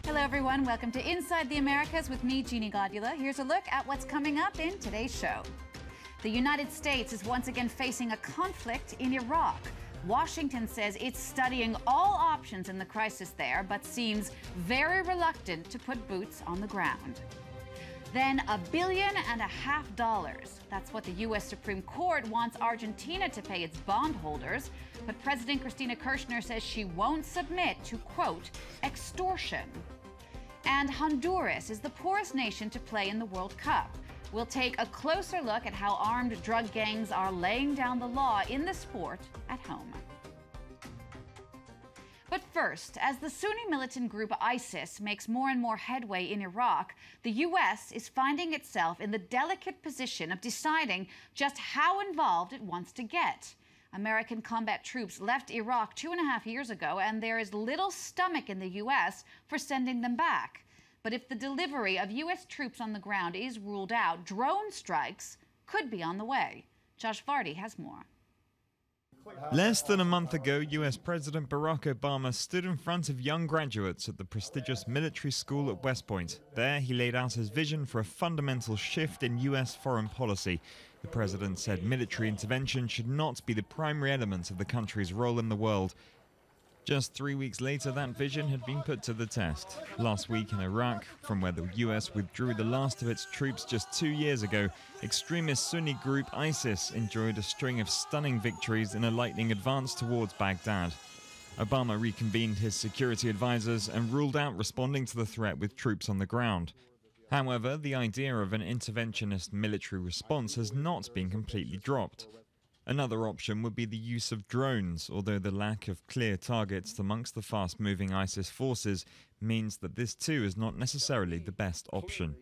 Hello, everyone. Welcome to Inside the Americas with me, Jeannie Godula. Here's a look at what's coming up in today's show. The United States is once again facing a conflict in Iraq. Washington says it's studying all options in the crisis there, but seems very reluctant to put boots on the ground. Then $1.5 billion. That's what the U.S. Supreme Court wants Argentina to pay its bondholders. But President Cristina Kirchner says she won't submit to, quote, extortion. And Honduras is the poorest nation to play in the World Cup. We'll take a closer look at how armed drug gangs are laying down the law in the sport at home. But first, as the Sunni militant group ISIS makes more and more headway in Iraq, the U.S. is finding itself in the delicate position of deciding just how involved it wants to get. American combat troops left Iraq 2.5 years ago, and there is little stomach in the U.S. for sending them back. But if the delivery of U.S. troops on the ground is ruled out, drone strikes could be on the way. Josh Vardy has more. Less than a month ago, U.S. President Barack Obama stood in front of young graduates at the prestigious military school at West Point. There, he laid out his vision for a fundamental shift in U.S. foreign policy. The president said military intervention should not be the primary element of the country's role in the world. Just 3 weeks later, that vision had been put to the test. Last week in Iraq, from where the U.S. withdrew the last of its troops just 2 years ago, extremist Sunni group ISIS enjoyed a string of stunning victories in a lightning advance towards Baghdad. Obama reconvened his security advisors and ruled out responding to the threat with troops on the ground. However, the idea of an interventionist military response has not been completely dropped. Another option would be the use of drones, although the lack of clear targets amongst the fast-moving ISIS forces means that this too is not necessarily the best option.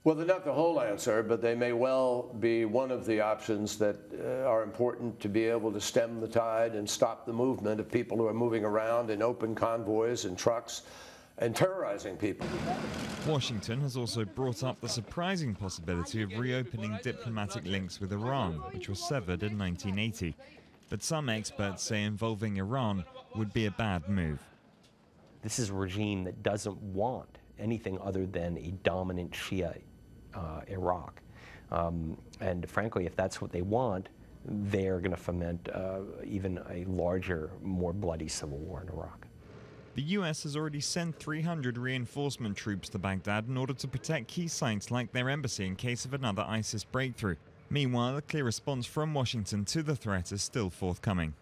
Well, they're not the whole answer, but they may well be one of the options that are important to be able to stem the tide and stop the movement of people who are moving around in open convoys and trucks and terrorizing people. Washington has also brought up the surprising possibility of reopening diplomatic links with Iran, which was severed in 1980. But some experts say involving Iran would be a bad move. This is a regime that doesn't want anything other than a dominant Shia Iraq. And frankly, if that's what they want, they're going to foment even a larger, more bloody civil war in Iraq. The U.S. has already sent 300 reinforcement troops to Baghdad in order to protect key sites like their embassy in case of another ISIS breakthrough. Meanwhile, a clear response from Washington to the threat is still forthcoming.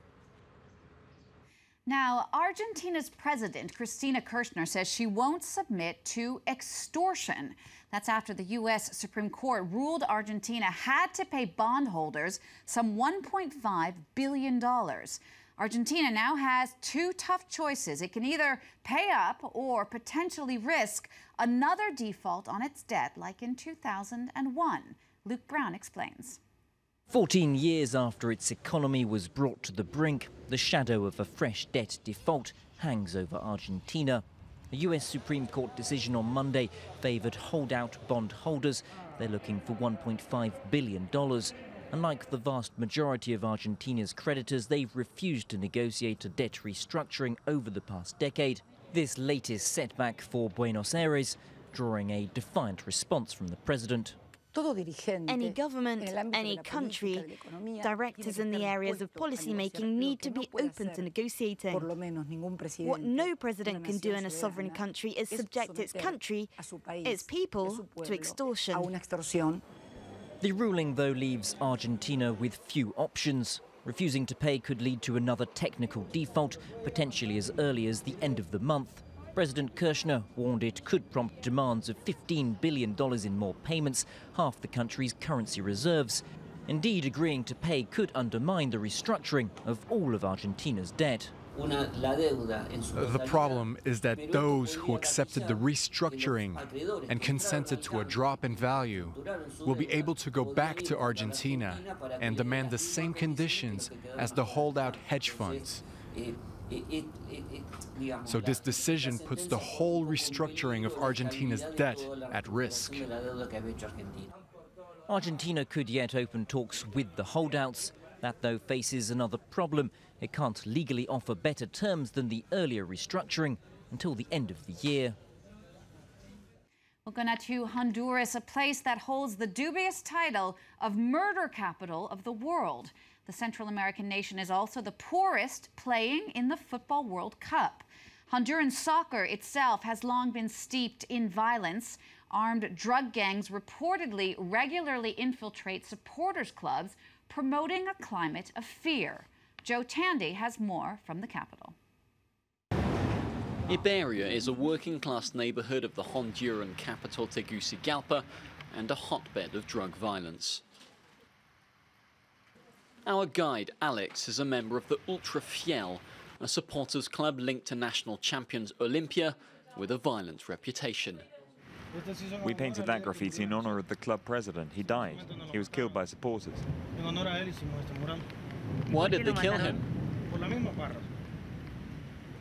Now, Argentina's President Cristina Kirchner says she won't submit to extortion. That's after the U.S. Supreme Court ruled Argentina had to pay bondholders some $1.5 billion. Argentina now has two tough choices. It can either pay up or potentially risk another default on its debt like in 2001. Luke Brown explains. 14 years after its economy was brought to the brink, the shadow of a fresh debt default hangs over Argentina. A U.S. Supreme Court decision on Monday favoured holdout bondholders. They're looking for $1.5 billion. Unlike the vast majority of Argentina's creditors, they've refused to negotiate a debt restructuring over the past decade. This latest setback for Buenos Aires, drawing a defiant response from the president. Any government, any country, directors in the areas of policymaking need to be open to negotiating. What no president can do in a sovereign country is subject its country, its people, to extortion. The ruling, though, leaves Argentina with few options. Refusing to pay could lead to another technical default, potentially as early as the end of the month. President Kirchner warned it could prompt demands of $15 billion in more payments, half the country's currency reserves. Indeed, agreeing to pay could undermine the restructuring of all of Argentina's debt. The problem is that those who accepted the restructuring and consented to a drop in value will be able to go back to Argentina and demand the same conditions as the holdout hedge funds. So this decision puts the whole restructuring of Argentina's debt at risk. Argentina could yet open talks with the holdouts. That, though, faces another problem. It can't legally offer better terms than the earlier restructuring. until the end of the year. We'll go now to Honduras, a place that holds the dubious title of murder capital of the world. The Central American nation is also the poorest playing in the Football World Cup. Honduran soccer itself has long been steeped in violence. Armed drug gangs reportedly regularly infiltrate supporters clubs, promoting a climate of fear. Joe Tandy has more from the capital. Iberia is a working-class neighborhood of the Honduran capital Tegucigalpa and a hotbed of drug violence. Our guide, Alex, is a member of the Ultra Fiel, a supporters club linked to national champions Olimpia with a violent reputation. We painted that graffiti in honor of the club president. He died. He was killed by supporters. Why did they kill him?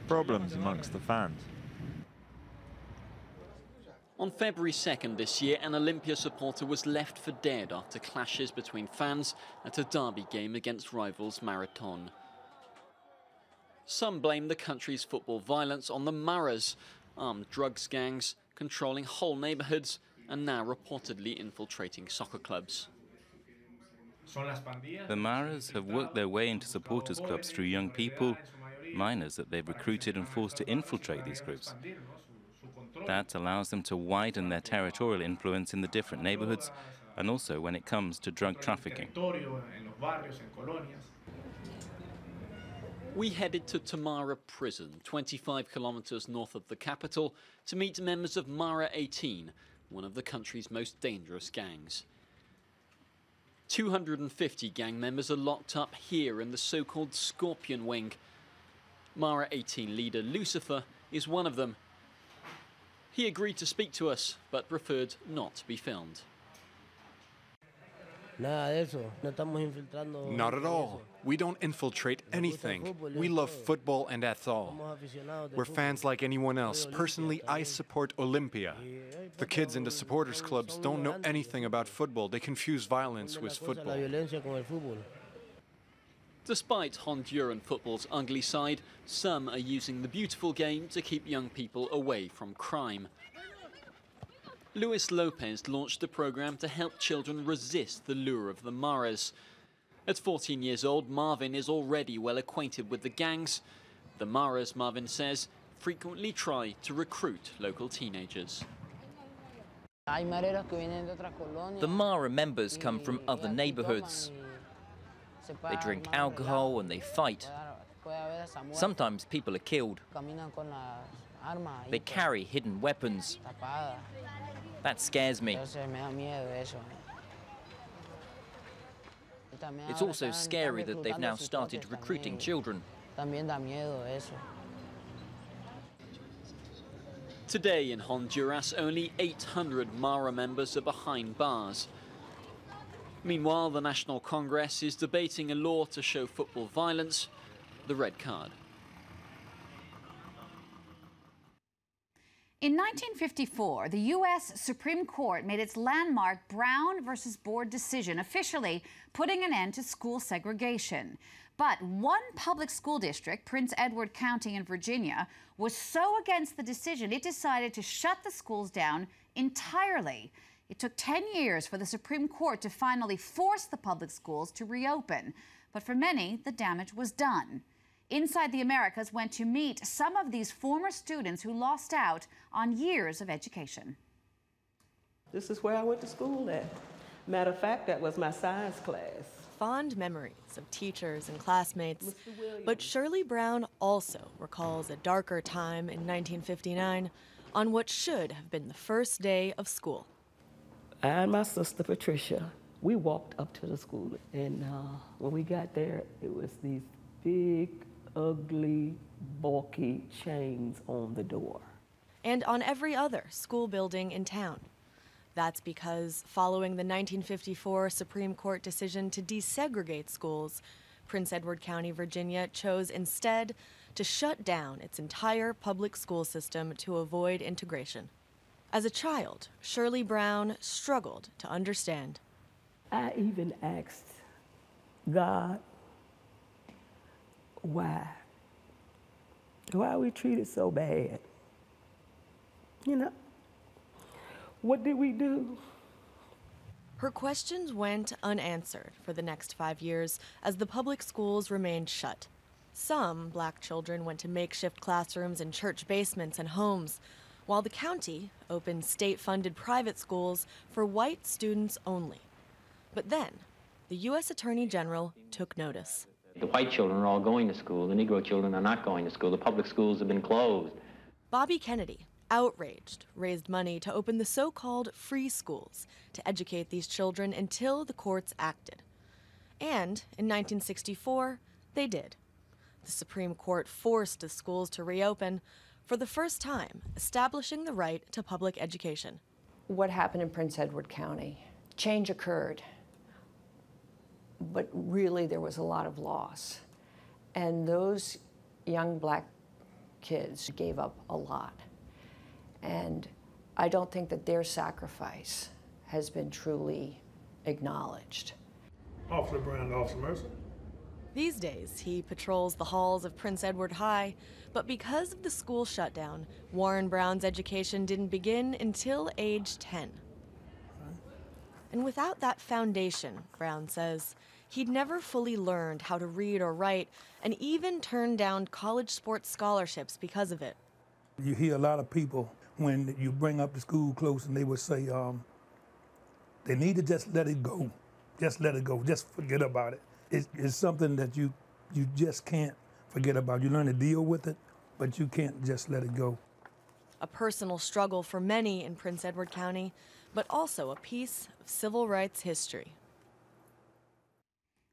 Problems amongst the fans. On February 2nd this year, an Olimpia supporter was left for dead after clashes between fans at a derby game against rivals Marathon. Some blame the country's football violence on the Maras, armed drugs gangs controlling whole neighborhoods and now reportedly infiltrating soccer clubs. The Maras have worked their way into supporters clubs through young people, minors that they've recruited and forced to infiltrate these groups. That allows them to widen their territorial influence in the different neighborhoods and also when it comes to drug trafficking. We headed to Tamara Prison, 25 kilometers north of the capital, to meet members of Mara 18, one of the country's most dangerous gangs. 250 gang members are locked up here in the so-called Scorpion Wing. Mara 18 leader Lucifer is one of them. He agreed to speak to us, but preferred not to be filmed. Not at all. We don't infiltrate anything. We love football and that's all. We're fans like anyone else. Personally, I support Olimpia. The kids in the supporters clubs don't know anything about football. They confuse violence with football. Despite Honduran football's ugly side, some are using the beautiful game to keep young people away from crime. Luis Lopez launched a program to help children resist the lure of the Maras. At 14 years old, Marvin is already well acquainted with the gangs. The Maras, Marvin says, frequently try to recruit local teenagers. The Mara members come from other neighborhoods. They drink alcohol and they fight. Sometimes people are killed. They carry hidden weapons. That scares me. It's also scary that they've now started recruiting children. Today in Honduras, only 800 Mara members are behind bars. Meanwhile, the National Congress is debating a law to show football violence the red card. In 1954, the U.S. Supreme Court made its landmark Brown versus Board decision, officially putting an end to school segregation. But one public school district, Prince Edward County in Virginia, was so against the decision it decided to shut the schools down entirely. It took 10 years for the Supreme Court to finally force the public schools to reopen. But for many, the damage was done. Inside the Americas went to meet some of these former students who lost out on years of education. This is where I went to school at. Matter of fact, that was my science class. Fond memories of teachers and classmates. But Shirley Brown also recalls a darker time in 1959 on what should have been the first day of school. I and my sister Patricia, we walked up to the school, and when we got there, it was these big, ugly, bulky chains on the door. And on every other school building in town. That's because following the 1954 Supreme Court decision to desegregate schools, Prince Edward County, Virginia chose instead to shut down its entire public school system to avoid integration. As a child, Shirley Brown struggled to understand. I even asked God, why? Why are we treated so bad? You know, what did we do? Her questions went unanswered for the next 5 years as the public schools remained shut. Some black children went to makeshift classrooms in church basements and homes, while the county opened state-funded private schools for white students only. But then, the U.S. Attorney General took notice. The white children are all going to school. The Negro children are not going to school. The public schools have been closed. Bobby Kennedy, outraged, raised money to open the so-called free schools to educate these children until the courts acted. And in 1964, they did. The Supreme Court forced the schools to reopen for the first time, establishing the right to public education. What happened in Prince Edward County? Change occurred, but really there was a lot of loss. And those young black kids gave up a lot. And I don't think that their sacrifice has been truly acknowledged. Officer Brown, Officer Mercer. These days, he patrols the halls of Prince Edward High, but because of the school shutdown, Warren Brown's education didn't begin until age 10. And without that foundation, Brown says, he'd never fully learned how to read or write, and even turned down college sports scholarships because of it. You hear a lot of people when you bring up the school close and they would say they need to just let it go. Just let it go. Just forget about it. It's something that you just can't forget about. You learn to deal with it, but you can't just let it go. A personal struggle for many in Prince Edward County, but also a piece of civil rights history.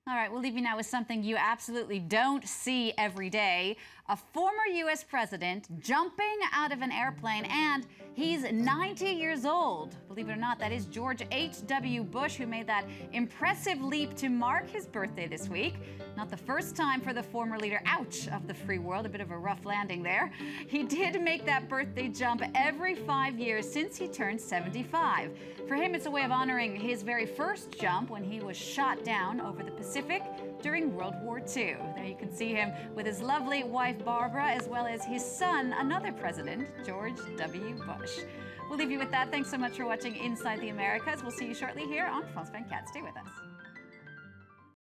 All right, we'll leave you now with something you absolutely don't see every day. A former U.S. president jumping out of an airplane, and he's 90 years old. Believe it or not, that is George H.W. Bush, who made that impressive leap to mark his birthday this week. Not the first time for the former leader, ouch, of the free world, a bit of a rough landing there. He did make that birthday jump every 5 years since he turned 75. For him, it's a way of honoring his very first jump when he was shot down over the Pacific during World War II. There you can see him with his lovely wife, Barbara, as well as his son, another president, George W. Bush. We'll leave you with that. Thanks so much for watching Inside the Americas. We'll see you shortly here on France 24. Stay with us.